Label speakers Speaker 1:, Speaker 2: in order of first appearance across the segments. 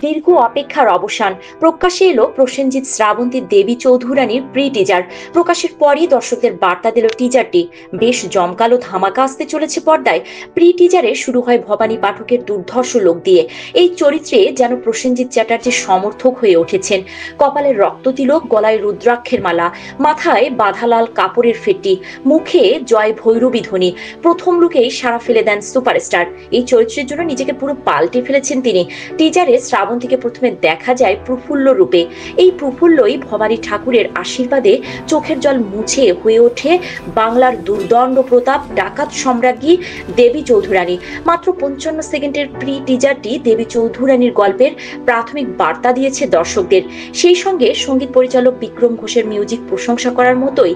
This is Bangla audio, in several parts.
Speaker 1: দীর্ঘ অপেক্ষার অবসান, প্রকাশ্যে এলো প্রসেনজিৎ শ্রাবন্তী দেবী চৌধুরানীর প্রি টিজার। প্রকাশের পরই দর্শকদের বার্তা দিল টিজারটি। বেশ জমকালো ধামাকা আসতে চলেছে পর্দায়। প্রি টিজারে শুরু হয় ভবানী পাঠকের দুর্ধর্ষ লোক দিয়ে। এই চরিত্রে যেন প্রসেনজিৎ চ্যাটার্জির সমর্থক হয়ে উঠেছেন। কপালে রক্ততিলক, গলায় রুদ্রাক্ষের মালা, মাথায় বাঁধালাল কাপড়ের ফেট্টি, মুখে জয় ভৈরবী ধ্বনি। প্রথম লুকেই সাড়া ফেলে দেন সুপারস্টার। এই চরিত্রের জন্য নিজেকে পুরো পাল্টে ফেলেছেন তিনি। টিজারে শ্রাবন্তীকে প্রথমে দেখা যায় প্রফুল্ল রূপে। এই প্রফুল্লই ভবানী ঠাকুরের আশীর্বাদে চোখের জল মুছে হয়ে ওঠে বাংলার দুর্দণ্ড প্রতাপ ডাকাত সম্রাজ্ঞী দেবী চৌধুরানী। মাত্র 55 সেকেন্ডের প্রি টিজারটি দেবী চৌধুরানীর গল্পের প্রাথমিক বার্তা দিয়েছে দর্শকদের। সেই সঙ্গে সঙ্গীত পরিচালক বিক্রম ঘোষের মিউজিক প্রশংসা করার মতোই।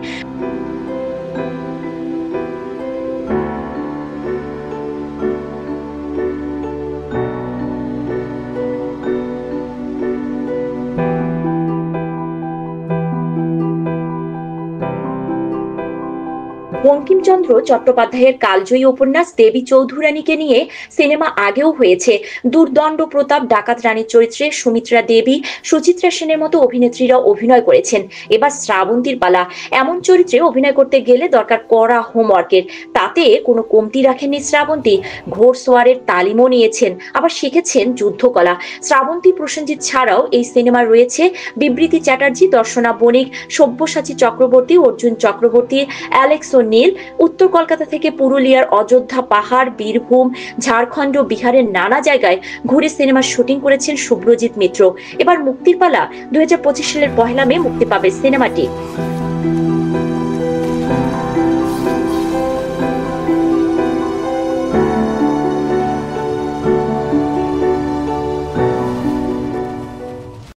Speaker 1: বঙ্কিমচন্দ্র চট্টোপাধ্যায়ের কালজয়ী উপন্যাস দেবী চৌধুরানীকে নিয়ে সিনেমা আগেও হয়েছে। দুর্দণ্ড প্রতাপ ডাকাত রানীর চরিত্রে সুমিত্রা দেবী, সুচিত্রা সেনের মতো অভিনেত্রীরা অভিনয় করেছেন। এবার শ্রাবন্তীর পালা। এমন চরিত্রে অভিনয় করতে গেলে দরকার কড়া হোমওয়ার্কের। তাতে কোনো কমতি রাখেননি শ্রাবন্তী। ঘোড়সওয়ারের তালিমও নিয়েছেন, আবার শিখেছেন যুদ্ধকলা। শ্রাবন্তী প্রসেনজিৎ ছাড়াও এই সিনেমায় রয়েছে বিবৃতি চ্যাটার্জি, দর্শনা বণিক, সব্যসাচী চক্রবর্তী, অর্জুন চক্রবর্তী, অ্যালেক্স নীল। উত্তর কলকাতা থেকে পুরুলিয়ার অযোধ্যা পাহাড়, বীরভূম, ঝাড়খণ্ড, বিহারের নানা জায়গায় ঘুরে সিনেমার শুটিং করেছেন শুভ্রজিৎ মিত্র। এবার মুক্তির পালা। 2025 সালের 1 মে মুক্তি পাবে সিনেমাটি।